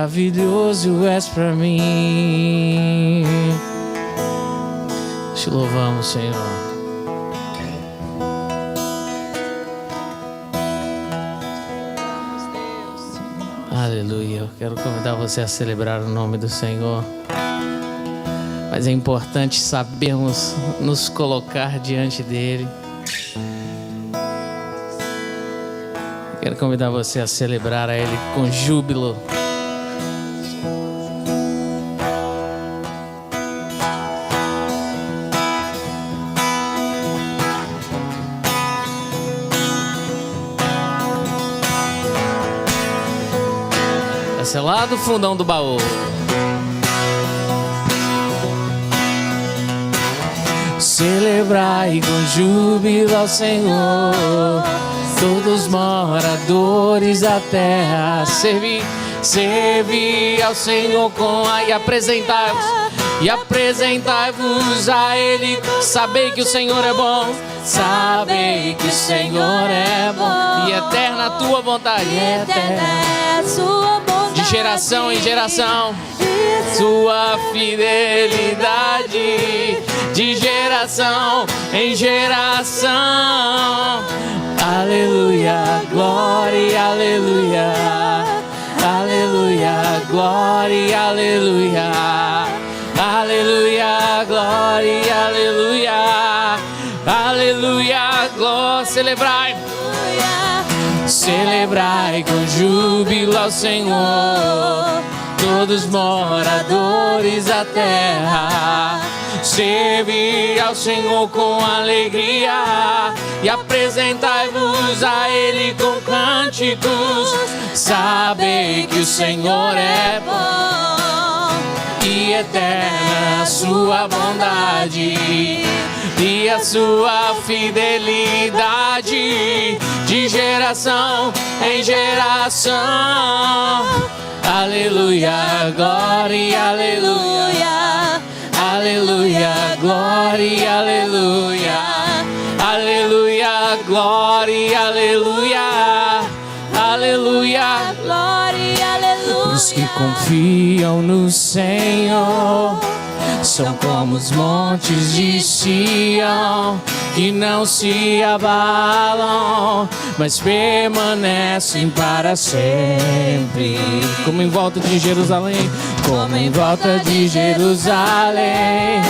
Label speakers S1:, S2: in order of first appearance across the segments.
S1: maravilhoso és pra mim. Te louvamos, Senhor. Aleluia. Eu quero convidar você a celebrar o nome do Senhor. Mas é importante sabermos nos colocar diante dele. Quero convidar você a celebrar a ele com júbilo. Essa é lá do fundão do baú. Celebrai com júbilo ao Senhor, todos moradores da terra. Servi ao Senhor e apresentai-vos a Ele. Sabei que o Senhor é bom, sabei que o Senhor é bom, e eterna a tua vontade,
S2: eterna é a sua bondade,
S1: de geração em geração, sua fidelidade, de geração em geração. Aleluia, glória, aleluia, aleluia, glória, aleluia, aleluia, glória, aleluia, aleluia, glória. Celebrai com júbilo ao Senhor, todos moradores da terra. Servi ao Senhor com alegria e apresentai-vos a Ele com cânticos. Sabei que o Senhor é bom e eterna a sua bondade e a sua fidelidade, de geração em geração. Aleluia, glória, aleluia, aleluia, glória, aleluia, aleluia, glória, aleluia, aleluia, glória, aleluia. Os que confiam no Senhor são como os montes de Sião, que não se abalam, mas permanecem para sempre. Como em volta de Jerusalém, como em volta de Jerusalém,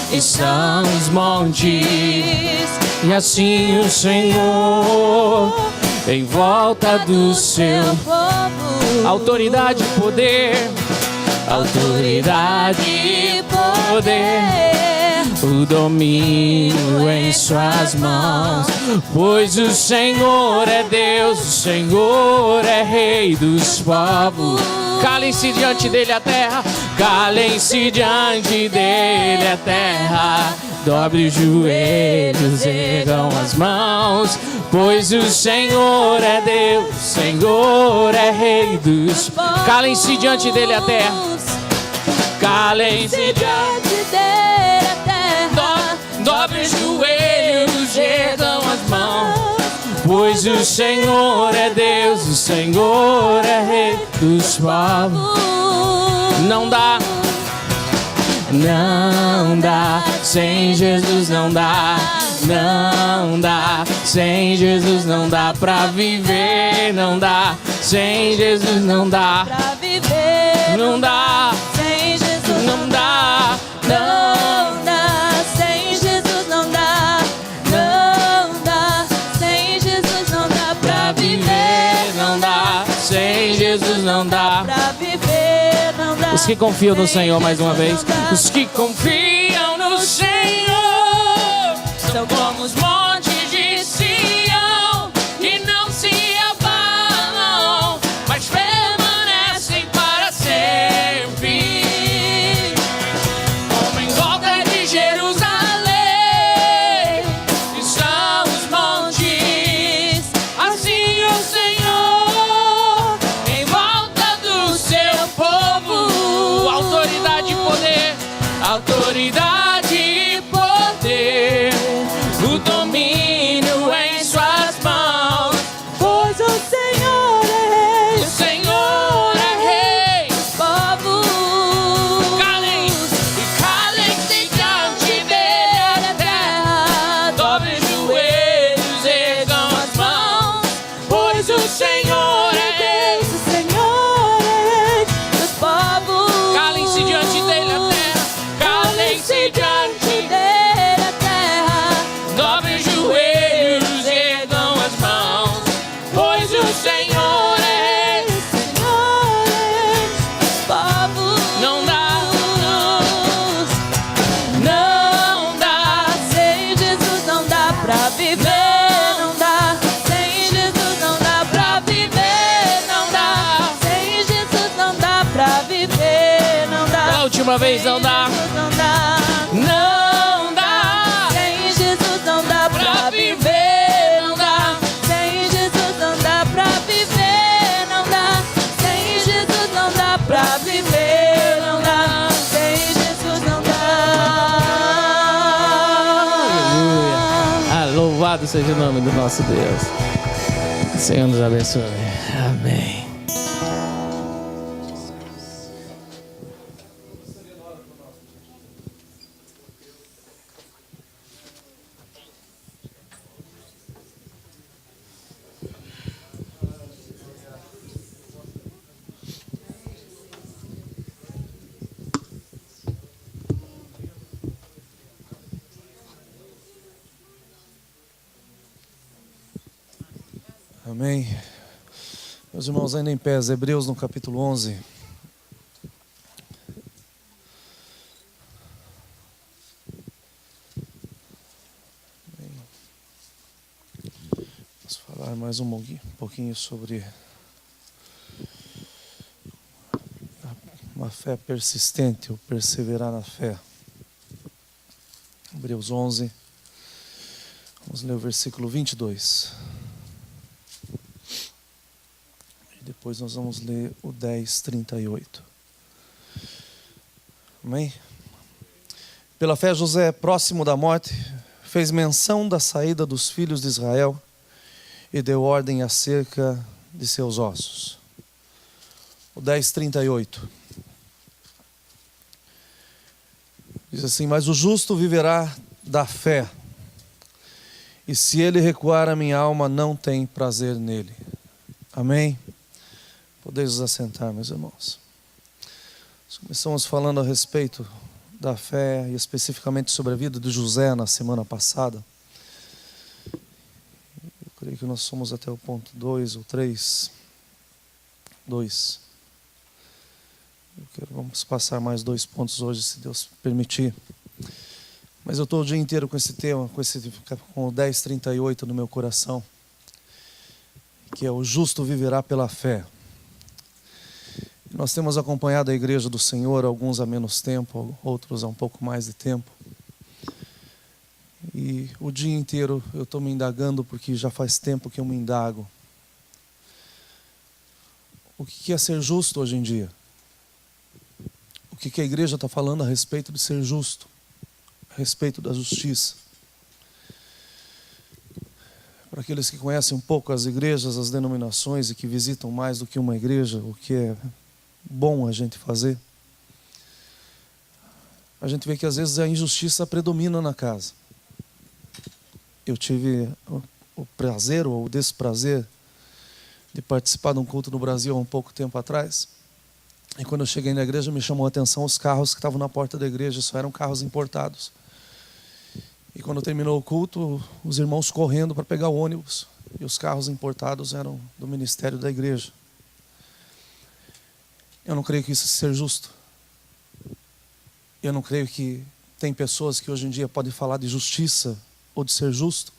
S1: estão os montes, e assim o Senhor em volta do seu povo. Autoridade e poder, autoridade e poder, o domínio em suas mãos. Pois o Senhor é Deus, o Senhor é Rei dos povos. Calem-se diante dele a terra, calem-se diante dele a terra. Dobre os joelhos, ergam as mãos, pois o Senhor é Deus, o Senhor é Rei dos povos. Calem-se diante dele a terra, calem-se diante dele a terra. Dobre os joelhos, ergam as mãos, pois o Senhor é Deus, o Senhor é Rei dos povos. Não dá, não dá, sem Jesus não dá, não dá, sem Jesus não dá pra viver, não dá, sem Jesus não dá
S2: pra viver,
S1: não dá,
S2: sem Jesus
S1: não dá,
S2: não dá, sem Jesus não dá, não dá, sem Jesus não dá pra viver,
S1: não dá, sem Jesus não dá
S2: pra viver, não dá.
S1: Os que confiam no Senhor, mais uma vez, os que confiam no Senhor são como os montes de Sião, que não se abalam, mas permanecem para sempre. Como em volta de Jerusalém estão os montes, assim o Senhor em volta do seu povo. Autoridade e poder, autoridade e poder, o domínio uma vez, não dá.
S2: Não dá.
S1: Não dá.
S2: Sem Jesus não dá pra viver. Não dá. Sem Jesus não dá pra viver. Não dá. Sem Jesus não dá pra viver. Não dá. Sem Jesus não dá.
S1: Aleluia. Louvado seja o nome do nosso Deus. Que o Senhor nos abençoe. Amém.
S3: Amém. Meus irmãos, ainda em pés, Hebreus no capítulo 11. Vamos falar mais um pouquinho sobre uma fé persistente, ou perseverar na fé. Hebreus 11, vamos ler o versículo 22. Depois nós vamos ler o 10:38. Amém? Pela fé José, próximo da morte, fez menção da saída dos filhos de Israel e deu ordem acerca de seus ossos. O 10:38. Diz assim: mas o justo viverá da fé, e se ele recuar, a minha alma não tem prazer nele. Amém? Podeis nos assentar, meus irmãos. Nós começamos falando a respeito da fé e especificamente sobre a vida de José na semana passada. Eu creio que nós somos até o ponto 2 ou 3. 2. Vamos passar mais 2 pontos hoje, se Deus permitir. Mas eu estou o dia inteiro com esse tema, com o 10:38 no meu coração, que é: o justo viverá pela fé. Nós temos acompanhado a igreja do Senhor, alguns há menos tempo, outros há um pouco mais de tempo. E o dia inteiro eu estou me indagando, porque já faz tempo que eu me indago. O que é ser justo hoje em dia? O que a igreja está falando a respeito de ser justo? A respeito da justiça? Para aqueles que conhecem um pouco as igrejas, as denominações e que visitam mais do que uma igreja, o que é bom a gente fazer, a gente vê que às vezes a injustiça predomina na casa. Eu tive o prazer ou o desprazer de participar de um culto no Brasil há um pouco tempo atrás, e quando eu cheguei na igreja me chamou a atenção os carros que estavam na porta da igreja. Só eram carros importados. E quando terminou o culto, os irmãos correndo para pegar o ônibus, e os carros importados eram do ministério da igreja. Eu não creio que isso seja justo. Eu não creio que tem pessoas que hoje em dia podem falar de justiça ou de ser justo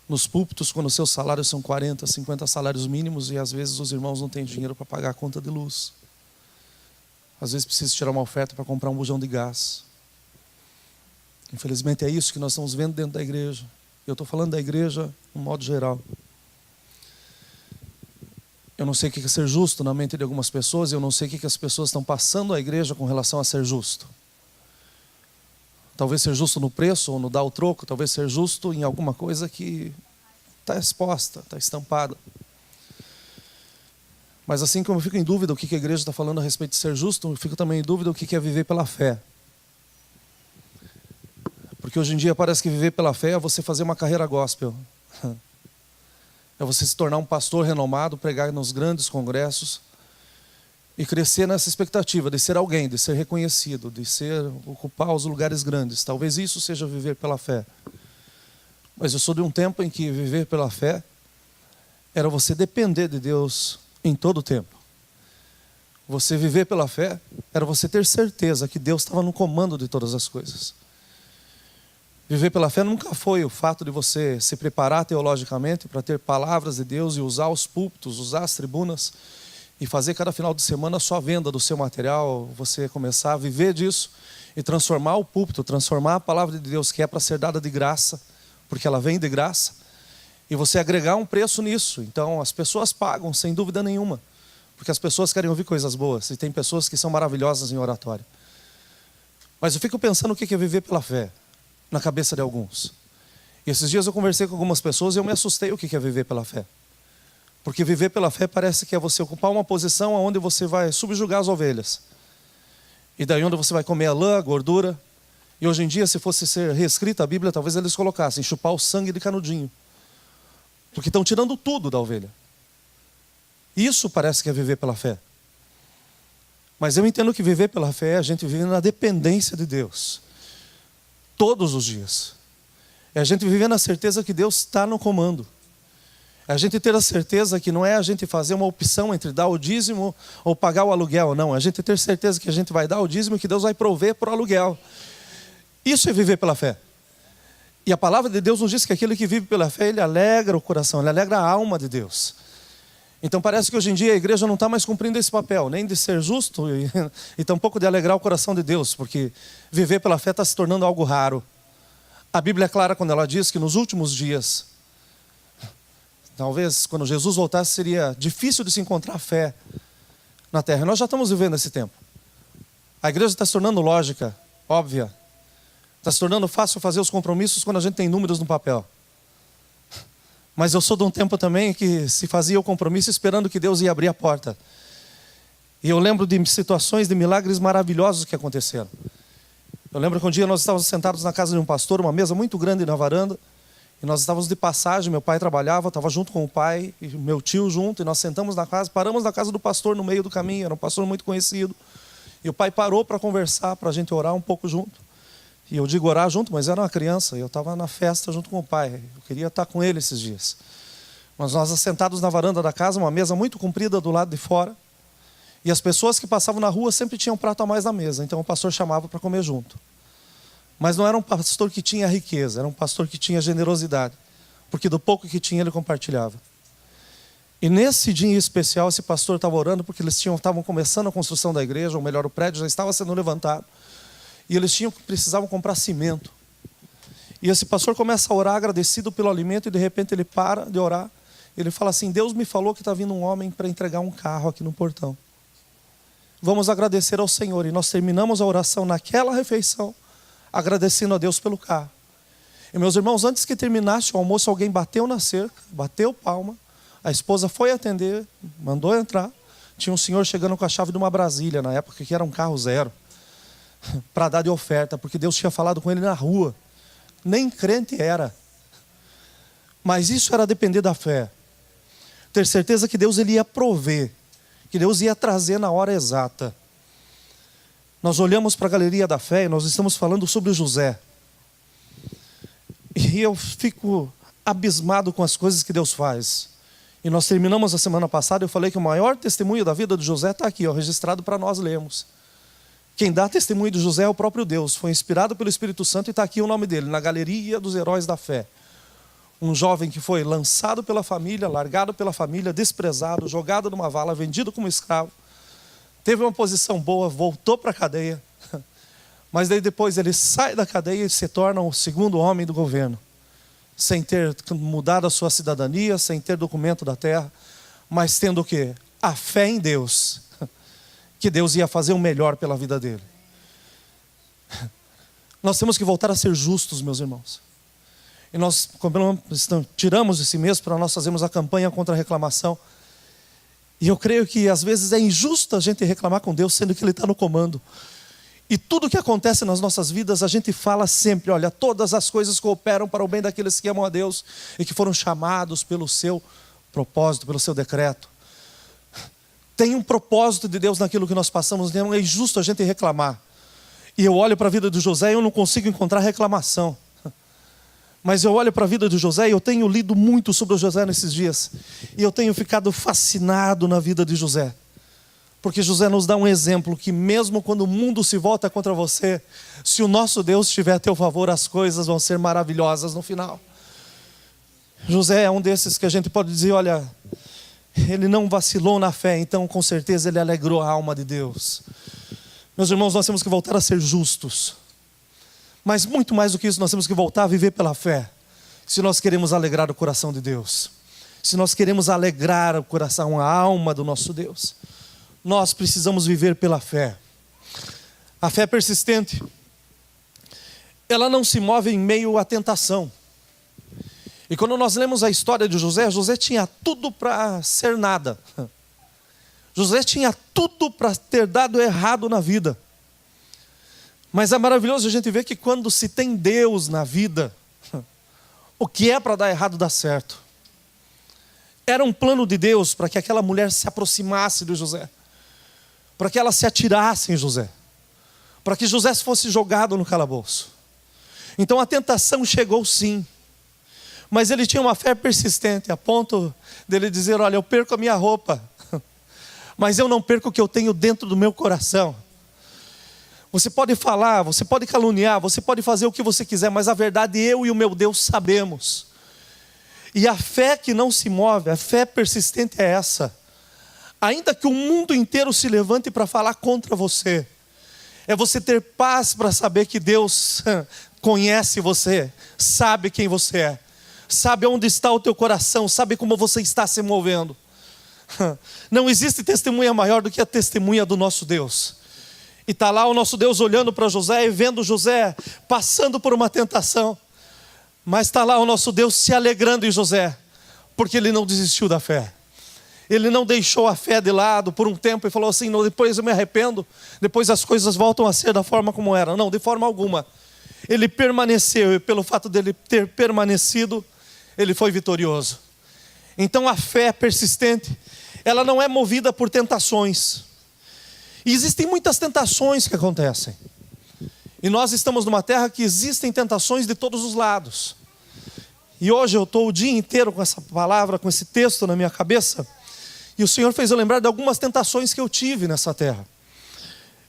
S3: nos púlpitos, quando seus salários são 40, 50 salários mínimos, e às vezes os irmãos não têm dinheiro para pagar a conta de luz. Às vezes precisa tirar uma oferta para comprar um bujão de gás. Infelizmente é isso que nós estamos vendo dentro da igreja. Eu estou falando da igreja no modo geral. Eu não sei o que é ser justo na mente de algumas pessoas. Eu não sei o que as pessoas estão passando à igreja com relação a ser justo. Talvez ser justo no preço ou no dar o troco. Talvez ser justo em alguma coisa que está exposta, está estampada. Mas assim como eu fico em dúvida o que a igreja está falando a respeito de ser justo, eu fico também em dúvida o que é viver pela fé. Porque hoje em dia parece que viver pela fé é você fazer uma carreira gospel. É você se tornar um pastor renomado, pregar nos grandes congressos e crescer nessa expectativa de ser alguém, de ser reconhecido, de ocupar os lugares grandes. Talvez isso seja viver pela fé. Mas eu sou de um tempo em que viver pela fé era você depender de Deus em todo o tempo. Você viver pela fé era você ter certeza que Deus estava no comando de todas as coisas. Viver pela fé nunca foi o fato de você se preparar teologicamente para ter palavras de Deus e usar os púlpitos, usar as tribunas e fazer cada final de semana a sua venda do seu material, você começar a viver disso e transformar o púlpito, transformar a palavra de Deus que é para ser dada de graça, porque ela vem de graça, e você agregar um preço nisso. Então as pessoas pagam sem dúvida nenhuma, porque as pessoas querem ouvir coisas boas, e tem pessoas que são maravilhosas em oratório. Mas eu fico pensando o que é viver pela fé na cabeça de alguns. E esses dias eu conversei com algumas pessoas e eu me assustei o que é viver pela fé. Porque viver pela fé parece que é você ocupar uma posição onde você vai subjugar as ovelhas. E daí onde você vai comer a lã, a gordura. E hoje em dia, se fosse ser reescrita a Bíblia, talvez eles colocassem chupar o sangue de canudinho. Porque estão tirando tudo da ovelha. Isso parece que é viver pela fé. Mas eu entendo que viver pela fé é a gente viver na dependência de Deus. Todos os dias. É a gente viver na certeza que Deus está no comando. É a gente ter a certeza que não é a gente fazer uma opção entre dar o dízimo ou pagar o aluguel, não. É a gente ter certeza que a gente vai dar o dízimo e que Deus vai prover para o aluguel. Isso é viver pela fé. E a palavra de Deus nos diz que aquele que vive pela fé, ele alegra o coração, ele alegra a alma de Deus. Então parece que hoje em dia a igreja não está mais cumprindo esse papel, nem de ser justo e tampouco de alegrar o coração de Deus, porque viver pela fé está se tornando algo raro. A Bíblia é clara quando ela diz que nos últimos dias, talvez quando Jesus voltasse seria difícil de se encontrar fé na terra. Nós já estamos vivendo esse tempo. A igreja está se tornando lógica, óbvia. Está se tornando fácil fazer os compromissos quando a gente tem números no papel. Mas eu sou de um tempo também que se fazia o compromisso esperando que Deus ia abrir a porta. E eu lembro de situações de milagres maravilhosos que aconteceram. Eu lembro que um dia nós estávamos sentados na casa de um pastor, uma mesa muito grande na varanda, e nós estávamos de passagem, meu pai trabalhava, estava junto com o pai, e meu tio junto, e nós sentamos na casa, paramos na casa do pastor no meio do caminho, era um pastor muito conhecido, e o pai parou para conversar, para a gente orar um pouco junto. E eu digo orar junto, mas era uma criança, e eu estava na festa junto com o pai, eu queria estar com ele esses dias. Mas nós sentados na varanda da casa, uma mesa muito comprida do lado de fora, e as pessoas que passavam na rua sempre tinham um prato a mais na mesa, então o pastor chamava para comer junto. Mas não era um pastor que tinha riqueza, era um pastor que tinha generosidade, porque do pouco que tinha ele compartilhava. E nesse dia em especial esse pastor estava orando porque eles estavam começando a construção da igreja, ou melhor, o prédio já estava sendo levantado, e eles precisavam comprar cimento. E esse pastor começa a orar agradecido pelo alimento e de repente ele para de orar, ele fala assim: Deus me falou que está vindo um homem para entregar um carro aqui no portão. Vamos agradecer ao Senhor. E nós terminamos a oração naquela refeição, agradecendo a Deus pelo carro. E meus irmãos, antes que terminasse o almoço, alguém bateu na cerca, bateu palma, a esposa foi atender, mandou entrar, tinha um senhor chegando com a chave de uma Brasília, na época que era um carro zero, para dar de oferta, porque Deus tinha falado com ele na rua, nem crente era, mas isso era depender da fé, ter certeza que Deus ele ia prover, que Deus ia trazer na hora exata. Nós olhamos para a galeria da fé e nós estamos falando sobre José. E eu fico abismado com as coisas que Deus faz. E nós terminamos a semana passada, eu falei que o maior testemunho da vida de José está aqui, registrado para nós lermos. Quem dá testemunho de José é o próprio Deus. Foi inspirado pelo Espírito Santo e está aqui o nome dele, na galeria dos heróis da fé. Um jovem que foi lançado pela família, largado pela família, desprezado, jogado numa vala, vendido como escravo. Teve uma posição boa, voltou para a cadeia. Mas daí depois ele sai da cadeia e se torna o segundo homem do governo. Sem ter mudado a sua cidadania, sem ter documento da terra. Mas tendo o quê? A fé em Deus. Que Deus ia fazer o melhor pela vida dele. Nós temos que voltar a ser justos, meus irmãos. E nós tiramos esse mês para nós fazermos a campanha contra a reclamação. E eu creio que às vezes é injusto a gente reclamar com Deus, sendo que Ele está no comando. E tudo que acontece nas nossas vidas, a gente fala sempre: olha, todas as coisas cooperam para o bem daqueles que amam a Deus e que foram chamados pelo seu propósito, pelo seu decreto. Tem um propósito de Deus naquilo que nós passamos, não é injusto a gente reclamar. E eu olho para a vida de José e eu não consigo encontrar reclamação. Mas eu olho para a vida de José e eu tenho lido muito sobre o José nesses dias. E eu tenho ficado fascinado na vida de José. Porque José nos dá um exemplo que mesmo quando o mundo se volta contra você, se o nosso Deus estiver a teu favor, as coisas vão ser maravilhosas no final. José é um desses que a gente pode dizer: olha, ele não vacilou na fé, então com certeza ele alegrou a alma de Deus. Meus irmãos, nós temos que voltar a ser justos. Mas muito mais do que isso, nós temos que voltar a viver pela fé. Se nós queremos alegrar o coração de Deus, se nós queremos alegrar o coração, a alma do nosso Deus, nós precisamos viver pela fé. A fé persistente, ela não se move em meio à tentação. E quando nós lemos a história de José, José tinha tudo para ser nada. José tinha tudo para ter dado errado na vida. Mas é maravilhoso a gente ver que quando se tem Deus na vida, o que é para dar errado dá certo. Era um plano de Deus para que aquela mulher se aproximasse de José, para que ela se atirasse em José, para que José fosse jogado no calabouço. Então a tentação chegou sim, mas ele tinha uma fé persistente, a ponto dele dizer: olha, eu perco a minha roupa, mas eu não perco o que eu tenho dentro do meu coração. Você pode falar, você pode caluniar, você pode fazer o que você quiser, mas a verdade eu e o meu Deus sabemos. E a fé que não se move, a fé persistente é essa. Ainda que o mundo inteiro se levante para falar contra você, é você ter paz para saber que Deus conhece você, sabe quem você é, sabe onde está o teu coração, sabe como você está se movendo. Não existe testemunha maior do que a testemunha do nosso Deus. E está lá o nosso Deus olhando para José e vendo José passando por uma tentação. Mas está lá o nosso Deus se alegrando em José, porque ele não desistiu da fé. Ele não deixou a fé de lado por um tempo e falou assim: não, depois eu me arrependo, depois as coisas voltam a ser da forma como eram. Não, de forma alguma. Ele permaneceu, e pelo fato dele ter permanecido, ele foi vitorioso. Então a fé persistente, ela não é movida por tentações. E existem muitas tentações que acontecem. E nós estamos numa terra que existem tentações de todos os lados. E hoje eu estou o dia inteiro com essa palavra, com esse texto na minha cabeça. E o Senhor fez eu lembrar de algumas tentações que eu tive nessa terra.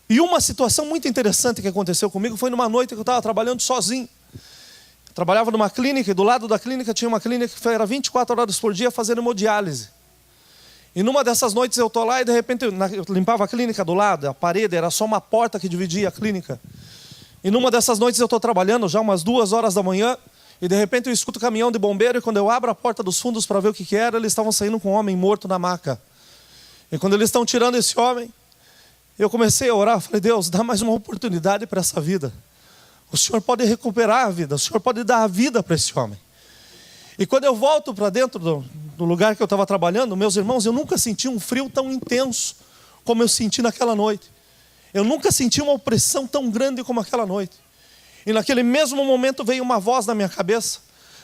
S3: E uma situação muito interessante que aconteceu comigo foi numa noite que eu estava trabalhando sozinho. Eu trabalhava numa clínica e do lado da clínica tinha uma clínica que era 24 horas por dia fazendo hemodiálise. E numa dessas noites eu estou lá e de repente eu limpava a clínica do lado, a parede era só uma porta que dividia a clínica. E numa dessas noites eu estou trabalhando já umas 2 horas da manhã e de repente eu escuto o caminhão de bombeiro e quando eu abro a porta dos fundos para ver o que era, eles estavam saindo com um homem morto na maca. E quando eles estão tirando esse homem, eu comecei a orar, falei: Deus, dá mais uma oportunidade para essa vida. O Senhor pode recuperar a vida, o Senhor pode dar a vida para esse homem. E quando eu volto para dentro do lugar que eu estava trabalhando, meus irmãos, eu nunca senti um frio tão intenso como eu senti naquela noite. Eu nunca senti uma opressão tão grande como aquela noite. E naquele mesmo momento veio uma voz na minha cabeça,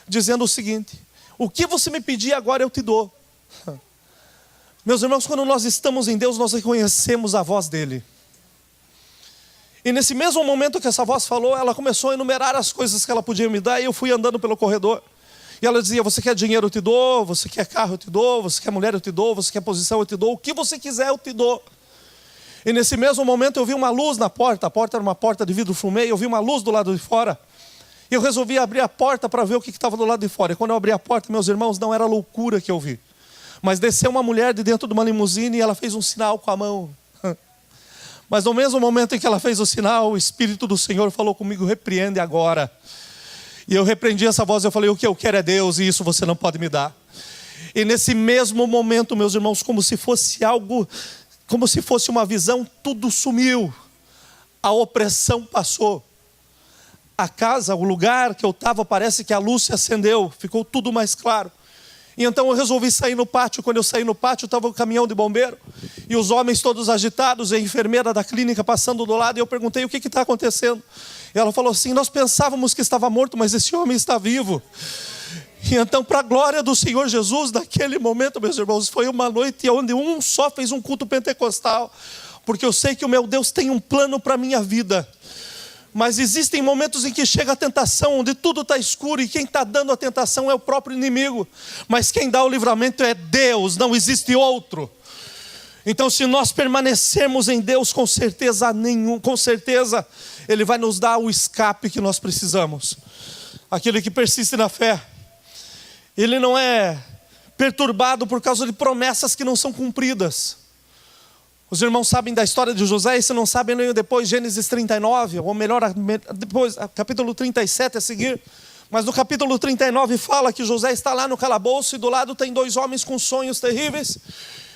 S3: dizendo o seguinte: o que você me pedir agora eu te dou. Meus irmãos, quando nós estamos em Deus, nós reconhecemos a voz dEle. E nesse mesmo momento que essa voz falou, ela começou a enumerar as coisas que ela podia me dar, e eu fui andando pelo corredor. E ela dizia: você quer dinheiro, eu te dou, você quer carro, eu te dou, você quer mulher, eu te dou, você quer posição, eu te dou, o que você quiser, eu te dou. E nesse mesmo momento eu vi uma luz na porta, a porta era uma porta de vidro fumê, eu vi uma luz do lado de fora. E eu resolvi abrir a porta para ver o que estava do lado de fora. E quando eu abri a porta, meus irmãos, não era loucura que eu vi. Mas desceu uma mulher de dentro de uma limusine e ela fez um sinal com a mão. Mas no mesmo momento em que ela fez o sinal, o Espírito do Senhor falou comigo: repreende agora. E eu repreendi essa voz e eu falei: o que eu quero é Deus e isso você não pode me dar. E nesse mesmo momento, meus irmãos, como se fosse algo, como se fosse uma visão, tudo sumiu. A opressão passou. A casa, o lugar que eu estava, parece que a luz se acendeu, ficou tudo mais claro. E então eu resolvi sair no pátio. Quando eu saí no pátio, estava o caminhão de bombeiro e os homens todos agitados, e a enfermeira da clínica passando do lado, e eu perguntei: o que está acontecendo? E ela falou assim: nós pensávamos que estava morto, mas esse homem está vivo. E então, para a glória do Senhor Jesus, naquele momento, meus irmãos, foi uma noite onde um só fez um culto pentecostal, porque eu sei que o meu Deus tem um plano para a minha vida. Mas existem momentos em que chega a tentação, onde tudo está escuro, e quem está dando a tentação é o próprio inimigo. Mas quem dá o livramento é Deus, não existe outro. Então, se nós permanecermos em Deus, com certeza Ele vai nos dar o escape que nós precisamos. Aquele que persiste na fé, ele não é perturbado por causa de promessas que não são cumpridas. Os irmãos sabem da história de José, e se não sabem, leiam depois Gênesis 39, ou melhor, depois capítulo 37 a seguir. Mas no capítulo 39 fala que José está lá no calabouço e do lado tem 2 homens com sonhos terríveis.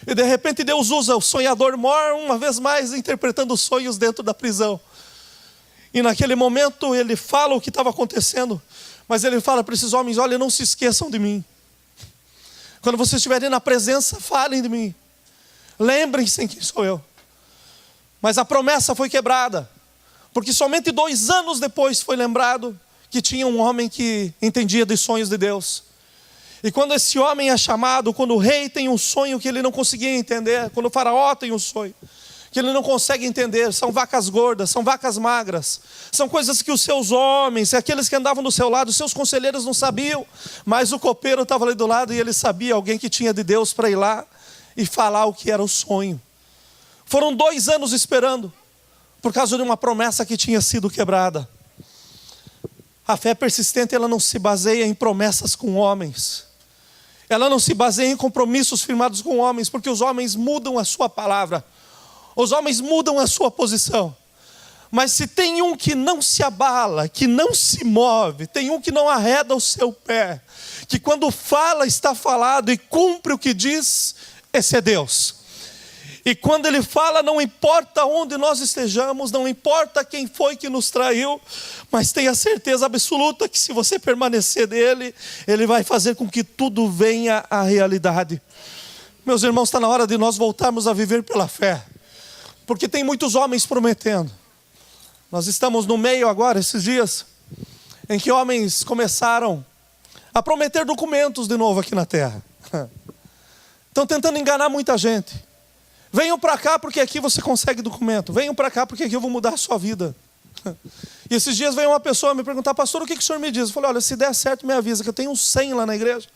S3: E de repente Deus usa o sonhador mor, uma vez mais interpretando os sonhos dentro da prisão. E naquele momento ele fala o que estava acontecendo, mas ele fala para esses homens: olha, não se esqueçam de mim. Quando vocês estiverem na presença, falem de mim. Lembrem-se em quem sou eu. Mas a promessa foi quebrada, porque somente 2 anos depois foi lembrado que tinha um homem que entendia dos sonhos de Deus. E quando esse homem é chamado, quando o rei tem um sonho que ele não conseguia entender, quando o faraó tem um sonho que ele não consegue entender, são vacas gordas, são vacas magras, são coisas que os seus homens, aqueles que andavam do seu lado, os seus conselheiros não sabiam, mas o copeiro estava ali do lado e ele sabia, alguém que tinha de Deus para ir lá e falar o que era o sonho. Foram 2 anos esperando, por causa de uma promessa que tinha sido quebrada. A fé persistente, ela não se baseia em promessas com homens. Ela não se baseia em compromissos firmados com homens, porque os homens mudam a sua palavra. Os homens mudam a sua posição. Mas se tem um que não se abala, que não se move, tem um que não arreda o seu pé, que quando fala está falado e cumpre o que diz, esse é Deus. E quando Ele fala, não importa onde nós estejamos, não importa quem foi que nos traiu, mas tenha certeza absoluta que se você permanecer nele, Ele vai fazer com que tudo venha à realidade. Meus irmãos, está na hora de nós voltarmos a viver pela fé, porque tem muitos homens prometendo. Nós estamos no meio agora, esses dias, em que homens começaram a prometer documentos de novo aqui na terra. Estão tentando enganar muita gente. Venham para cá porque aqui você consegue documento. Venham para cá porque aqui eu vou mudar a sua vida. E esses dias veio uma pessoa me perguntar: pastor, o que o senhor me diz? Eu falei: olha, se der certo me avisa que eu tenho uns 100 lá na igreja.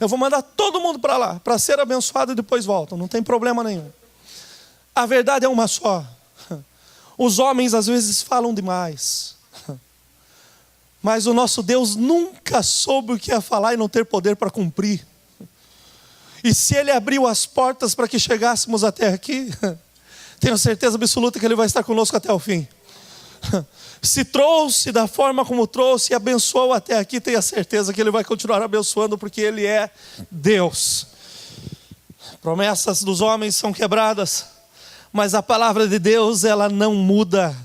S3: Eu vou mandar todo mundo para lá, para ser abençoado e depois voltam. Não tem problema nenhum. A verdade é uma só. Os homens às vezes falam demais. Mas o nosso Deus nunca soube o que é falar e não ter poder para cumprir. E se Ele abriu as portas para que chegássemos até aqui, tenho certeza absoluta que Ele vai estar conosco até o fim. Se trouxe da forma como trouxe e abençoou até aqui, tenha certeza que Ele vai continuar abençoando, porque Ele é Deus. Promessas dos homens são quebradas, mas a palavra de Deus, ela não muda.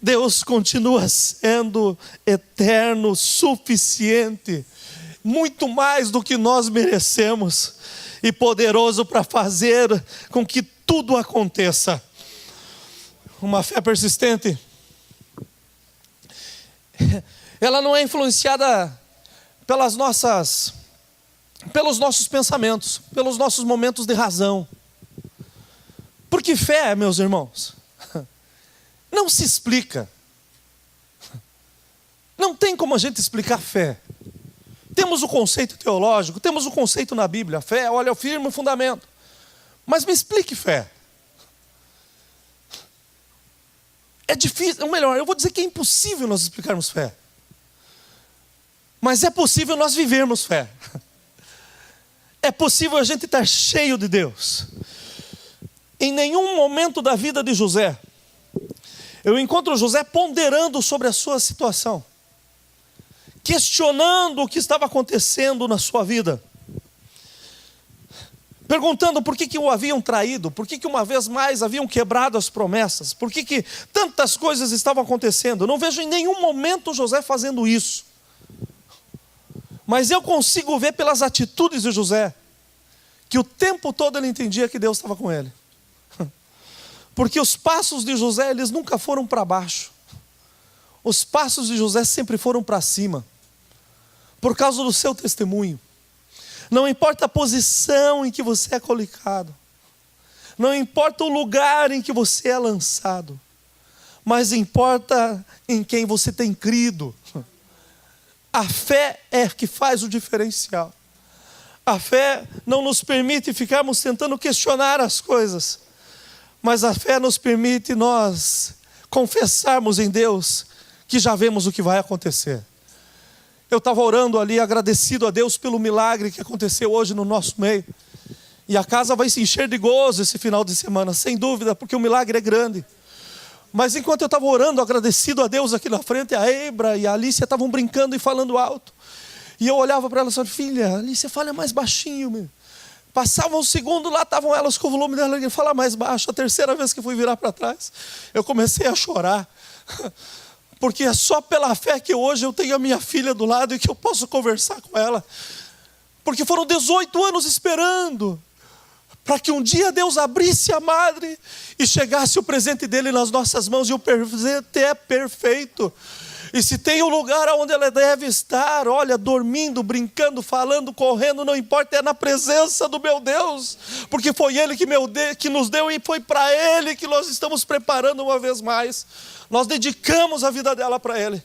S3: Deus continua sendo eterno, suficiente, muito mais do que nós merecemos, e poderoso para fazer com que tudo aconteça. Uma fé persistente, ela não é influenciada pelos nossos pensamentos, pelos nossos momentos de razão. Porque fé, meus irmãos, não se explica. Não tem como a gente explicar fé. Temos o conceito teológico, temos o conceito na Bíblia. Fé, olha, eu firmo o fundamento. Mas me explique fé. É difícil, ou melhor, eu vou dizer que é impossível nós explicarmos fé. Mas é possível nós vivermos fé. É possível a gente estar cheio de Deus. Em nenhum momento da vida de José, eu encontro José ponderando sobre a sua situação, questionando o que estava acontecendo na sua vida, perguntando por que o haviam traído, por que uma vez mais haviam quebrado as promessas, por que tantas coisas estavam acontecendo. Eu não vejo em nenhum momento José fazendo isso, mas eu consigo ver pelas atitudes de José, que o tempo todo ele entendia que Deus estava com ele. Porque os passos de José, eles nunca foram para baixo. Os passos de José sempre foram para cima, por causa do seu testemunho. Não importa a posição em que você é colocado, não importa o lugar em que você é lançado, mas importa em quem você tem crido. A fé é que faz o diferencial. A fé não nos permite ficarmos tentando questionar as coisas, mas a fé nos permite nós confessarmos em Deus que já vemos o que vai acontecer. Eu estava orando ali, agradecido a Deus pelo milagre que aconteceu hoje no nosso meio. E a casa vai se encher de gozo esse final de semana, sem dúvida, porque o milagre é grande. Mas enquanto eu estava orando, agradecido a Deus aqui na frente, a Ebra e a Alicia estavam brincando e falando alto. E eu olhava para elas e falava: filha, Alicia, fala mais baixinho, meu. Passava um segundo, lá estavam elas com o volume dela, e fala mais baixo. A terceira vez que fui virar para trás, eu comecei a chorar. Porque é só pela fé que hoje eu tenho a minha filha do lado e que eu posso conversar com ela. Porque foram 18 anos esperando para que um dia Deus abrisse a madre e chegasse o presente dele nas nossas mãos. E o presente é perfeito. E se tem um lugar onde ela deve estar, olha, dormindo, brincando, falando, correndo, não importa, é na presença do meu Deus. Porque foi Ele que nos deu e foi para Ele que nós estamos preparando uma vez mais. Nós dedicamos a vida dela para Ele.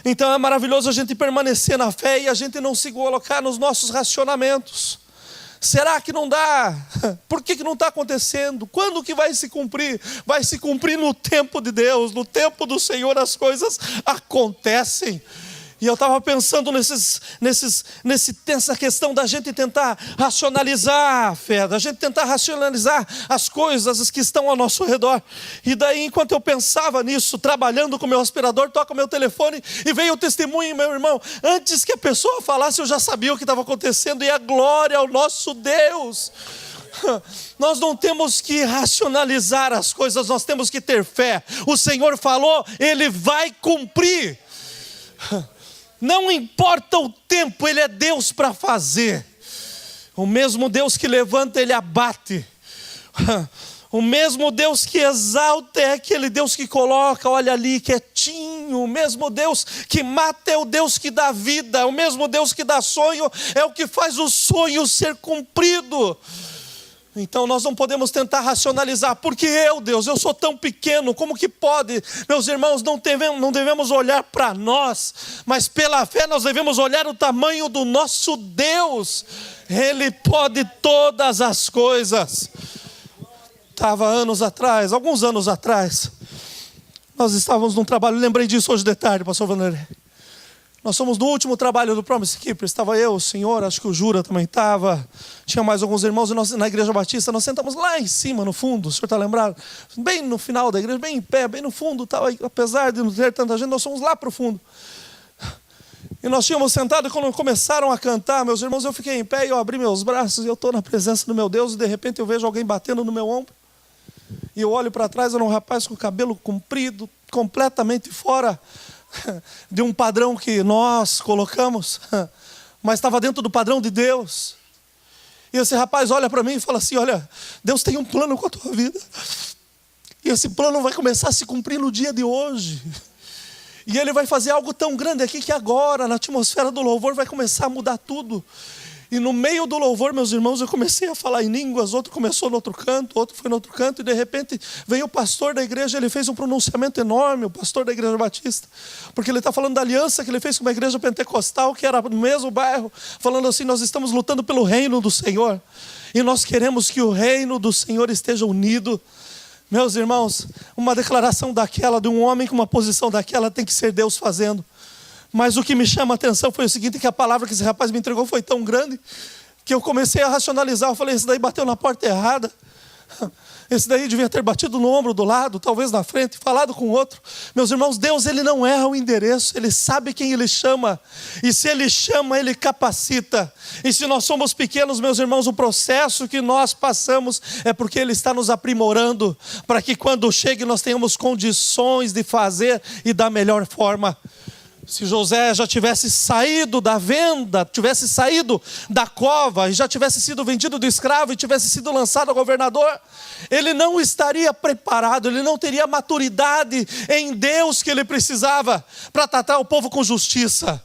S3: Então é maravilhoso a gente permanecer na fé e a gente não se colocar nos nossos racionamentos. Será que não dá? Por que não está acontecendo? Quando que vai se cumprir? Vai se cumprir no tempo de Deus, no tempo do Senhor as coisas acontecem. E eu estava pensando nessa questão da gente tentar racionalizar a fé, da gente tentar racionalizar as coisas que estão ao nosso redor. E daí, enquanto eu pensava nisso, trabalhando com o meu aspirador, toca o meu telefone e veio o testemunho, meu irmão. Antes que a pessoa falasse, eu já sabia o que estava acontecendo, e a glória ao nosso Deus. Nós não temos que racionalizar as coisas, nós temos que ter fé. O Senhor falou, Ele vai cumprir. Não importa o tempo, Ele é Deus para fazer. O mesmo Deus que levanta, Ele abate. O mesmo Deus que exalta é aquele Deus que coloca, olha ali, quietinho. O mesmo Deus que mata é o Deus que dá vida. O mesmo Deus que dá sonho é o que faz o sonho ser cumprido. Então nós não podemos tentar racionalizar, porque Deus, eu sou tão pequeno, como que pode? Meus irmãos, não devemos olhar para nós, mas pela fé nós devemos olhar o tamanho do nosso Deus. Ele pode todas as coisas. Estava alguns anos atrás, nós estávamos num trabalho, lembrei disso hoje de tarde, pastor Vanderlei. Nós somos no último trabalho do Promise Keeper. Estava eu, o senhor, acho que o Jura também estava. Tinha mais alguns irmãos. E nós, na Igreja Batista, nós sentamos lá em cima, no fundo. O senhor está lembrado? Bem no final da igreja, bem em pé, bem no fundo. Apesar de não ter tanta gente, nós fomos lá para o fundo. E nós tínhamos sentado e quando começaram a cantar, meus irmãos, eu fiquei em pé e eu abri meus braços. E eu estou na presença do meu Deus e de repente eu vejo alguém batendo no meu ombro. E eu olho para trás, era um rapaz com o cabelo comprido, completamente fora de um padrão que nós colocamos, mas estava dentro do padrão de Deus. E esse rapaz olha para mim e fala assim: olha, Deus tem um plano com a tua vida, e esse plano vai começar a se cumprir no dia de hoje. E Ele vai fazer algo tão grande aqui que agora, na atmosfera do louvor, vai começar a mudar tudo. E no meio do louvor, meus irmãos, eu comecei a falar em línguas, outro começou no outro canto, outro foi no outro canto, e de repente veio o pastor da igreja, ele fez um pronunciamento enorme, o pastor da Igreja Batista, porque ele está falando da aliança que ele fez com uma igreja pentecostal, que era no mesmo bairro, falando assim: nós estamos lutando pelo reino do Senhor, e nós queremos que o reino do Senhor esteja unido. Meus irmãos, uma declaração daquela, de um homem com uma posição daquela, tem que ser Deus fazendo. Mas o que me chama a atenção foi o seguinte, que a palavra que esse rapaz me entregou foi tão grande, que eu comecei a racionalizar. Eu falei: esse daí bateu na porta errada. Esse daí devia ter batido no ombro do lado, talvez na frente, falado com o outro. Meus irmãos, Deus, Ele não erra o endereço. Ele sabe quem Ele chama. E se Ele chama, Ele capacita. E se nós somos pequenos, meus irmãos, o processo que nós passamos é porque Ele está nos aprimorando, para que quando chegue nós tenhamos condições de fazer e da melhor forma. Se José já tivesse saído da venda, tivesse saído da cova e já tivesse sido vendido do escravo e tivesse sido lançado ao governador, ele não estaria preparado, ele não teria a maturidade em Deus que ele precisava para tratar o povo com justiça.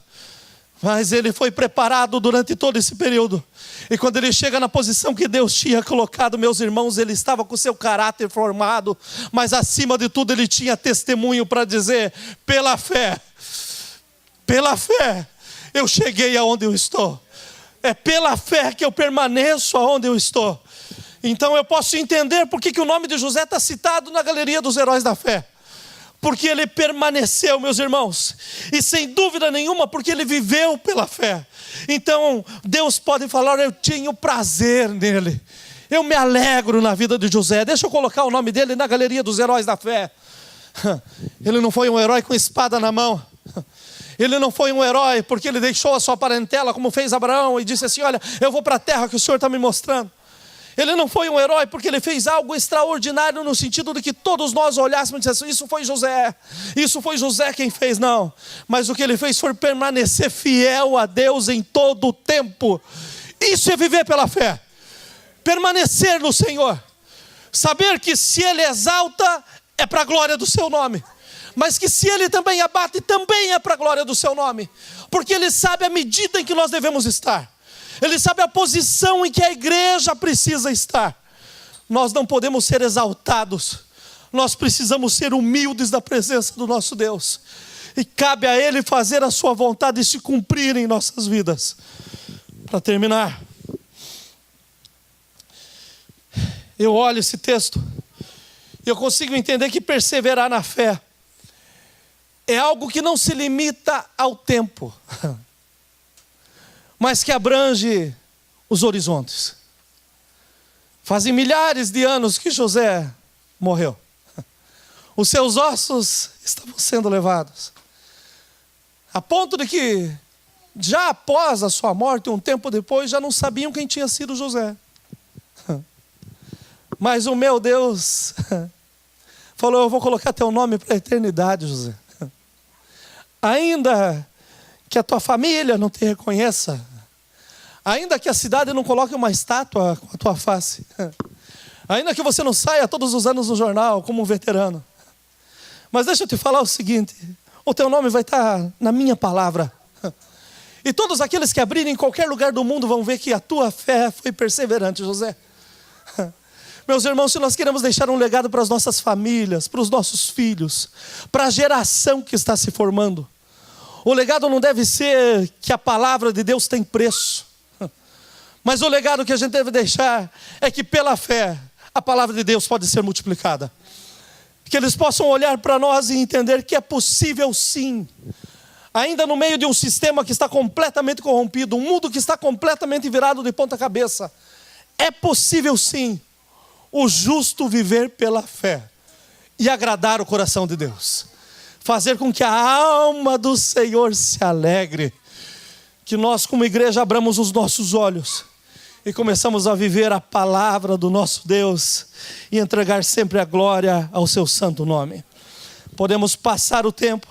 S3: Mas ele foi preparado durante todo esse período. E quando ele chega na posição que Deus tinha colocado, meus irmãos, ele estava com o seu caráter formado, mas acima de tudo ele tinha testemunho para dizer: pela fé, eu cheguei aonde eu estou. É pela fé que eu permaneço aonde eu estou. Então eu posso entender por que o nome de José está citado na galeria dos heróis da fé. porque ele permaneceu, meus irmãos, e sem dúvida nenhuma, porque ele viveu pela fé. Então, Deus pode falar: eu tinha prazer nele, eu me alegro na vida de José. Deixa eu colocar o nome dele na galeria dos heróis da fé. Ele não foi um herói com espada na mão. Ele não foi um herói porque ele deixou a sua parentela, como fez Abraão, e disse assim: olha, eu vou para a terra que o Senhor está me mostrando. Ele não foi um herói porque ele fez algo extraordinário, no sentido de que todos nós olhássemos e dissessemos: isso foi José quem fez. Não, mas o que ele fez foi permanecer fiel a Deus em todo o tempo. Isso é viver pela fé, permanecer no Senhor, saber que se ele exalta, é para a glória do seu nome, mas que se ele também abate, também é para a glória do seu nome, porque ele sabe a medida em que nós devemos estar, ele sabe a posição em que a igreja precisa estar. Nós não podemos ser exaltados, nós precisamos ser humildes da presença do nosso Deus, e cabe a ele fazer a sua vontade e se cumprir em nossas vidas. Para terminar, eu olho esse texto e eu consigo entender que perseverar na fé é algo que não se limita ao tempo, mas que abrange os horizontes. Fazem milhares de anos que José morreu. Os seus ossos estavam sendo levados, a ponto de que, já após a sua morte, um tempo depois, já não sabiam quem tinha sido José. Mas o meu Deus falou: eu vou colocar teu nome para a eternidade, José. Ainda que a tua família não te reconheça, ainda que a cidade não coloque uma estátua com a tua face, ainda que você não saia todos os anos no jornal como um veterano, mas deixa eu te falar o seguinte: o teu nome vai estar na minha palavra, e todos aqueles que abrirem em qualquer lugar do mundo vão ver que a tua fé foi perseverante, José. Meus irmãos, se nós queremos deixar um legado para as nossas famílias, para os nossos filhos, para a geração que está se formando, o legado não deve ser que a palavra de Deus tem preço, mas o legado que a gente deve deixar é que pela fé a palavra de Deus pode ser multiplicada, que eles possam olhar para nós e entender que é possível sim, ainda no meio de um sistema que está completamente corrompido, um mundo que está completamente virado de ponta cabeça, é possível sim o justo viver pela fé e agradar o coração de Deus, fazer com que a alma do Senhor se alegre, que nós como igreja abramos os nossos olhos e começamos a viver a palavra do nosso Deus e entregar sempre a glória ao seu santo nome. Podemos passar o tempo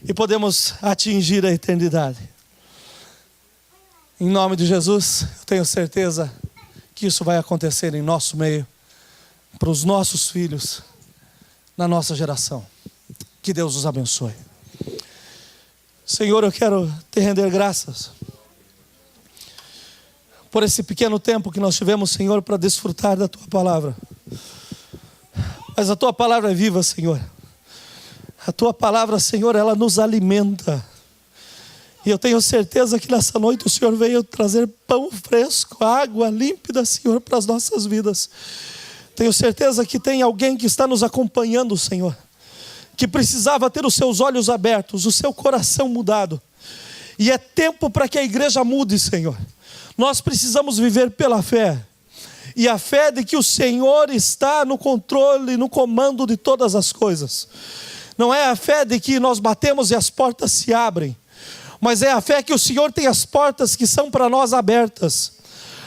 S3: e podemos atingir a eternidade. Em nome de Jesus, eu tenho certeza que isso vai acontecer em nosso meio, para os nossos filhos, na nossa geração. Que Deus os abençoe. Senhor, eu quero te render graças por esse pequeno tempo que nós tivemos, Senhor, para desfrutar da tua palavra. Mas a tua palavra é viva, Senhor. A tua palavra, Senhor, ela nos alimenta. E eu tenho certeza que nessa noite o Senhor veio trazer pão fresco, água límpida, Senhor, para as nossas vidas. Tenho certeza que tem alguém que está nos acompanhando, Senhor, que precisava ter os seus olhos abertos, o seu coração mudado. E é tempo para que a igreja mude, Senhor. Nós precisamos viver pela fé. E a fé de que o Senhor está no controle, no comando de todas as coisas. Não é a fé de que nós batemos e as portas se abrem, mas é a fé que o Senhor tem as portas que são para nós abertas.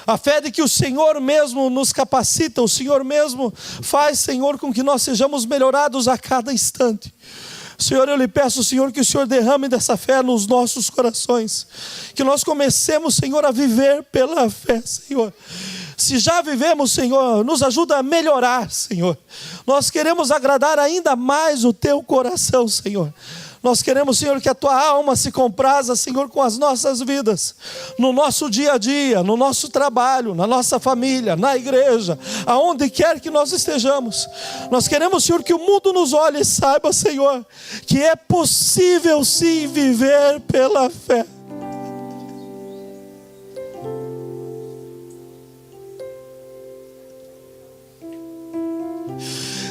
S3: A fé de que o Senhor mesmo nos capacita, o Senhor mesmo faz, Senhor, com que nós sejamos melhorados a cada instante. Senhor, eu lhe peço, Senhor, que o Senhor derrame dessa fé nos nossos corações. Que nós comecemos, Senhor, a viver pela fé, Senhor. Se já vivemos, Senhor, nos ajuda a melhorar, Senhor. Nós queremos agradar ainda mais o teu coração, Senhor. Nós queremos, Senhor, que a tua alma se compraza, Senhor, com as nossas vidas, no nosso dia a dia, no nosso trabalho, na nossa família, na igreja, aonde quer que nós estejamos. Nós queremos, Senhor, que o mundo nos olhe e saiba, Senhor, que é possível sim viver pela fé.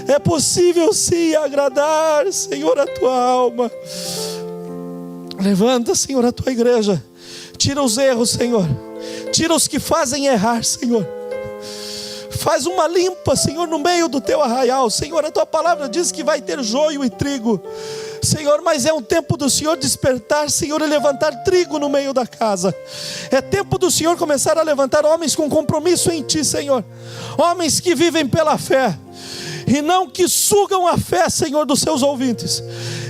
S3: É possível sim agradar, Senhor, a tua alma. Levanta, Senhor, a tua igreja. Tira os erros, Senhor. Tira os que fazem errar, Senhor. Faz uma limpa, Senhor, no meio do teu arraial. Senhor, a tua palavra diz que vai ter joio e trigo, Senhor, mas é um tempo do Senhor despertar, Senhor, e levantar trigo no meio da casa. É tempo do Senhor começar a levantar homens com compromisso em Ti, Senhor. Homens que vivem pela fé e não que sugam a fé, Senhor, dos seus ouvintes.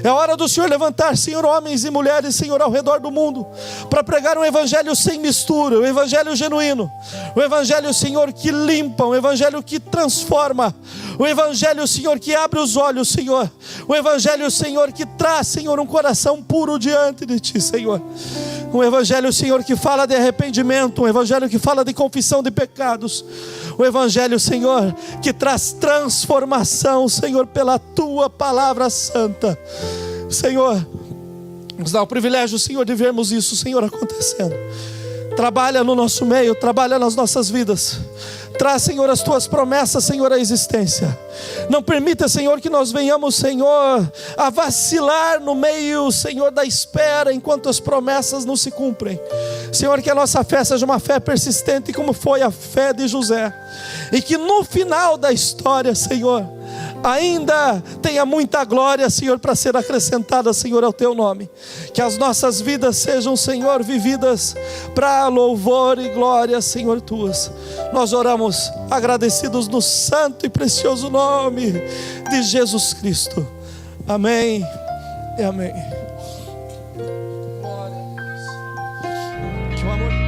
S3: É hora do Senhor levantar, Senhor, homens e mulheres, Senhor, ao redor do mundo, para pregar um evangelho sem mistura, um evangelho genuíno, um evangelho, Senhor, que limpa, um evangelho que transforma, um evangelho, Senhor, que abre os olhos, Senhor, um evangelho, Senhor, que traz, Senhor, um coração puro diante de Ti, Senhor. Um evangelho, Senhor, que fala de arrependimento, um evangelho que fala de confissão de pecados, um evangelho, Senhor, que traz transformação, Senhor, pela Tua palavra santa. Senhor, nos dá o privilégio, Senhor, de vermos isso, Senhor, acontecendo. Trabalha no nosso meio, trabalha nas nossas vidas. Traz, Senhor, as Tuas promessas, Senhor, à existência. Não permita, Senhor, que nós venhamos, Senhor, a vacilar no meio, Senhor, da espera, enquanto as promessas não se cumprem. Senhor, que a nossa fé seja uma fé persistente, como foi a fé de José. E que no final da história, Senhor, ainda tenha muita glória, Senhor, para ser acrescentada, Senhor, ao Teu nome. Que as nossas vidas sejam, Senhor, vividas para louvor e glória, Senhor, Tuas. Nós oramos agradecidos no santo e precioso nome de Jesus Cristo. Amém e amém. Glória a Deus. Que o amor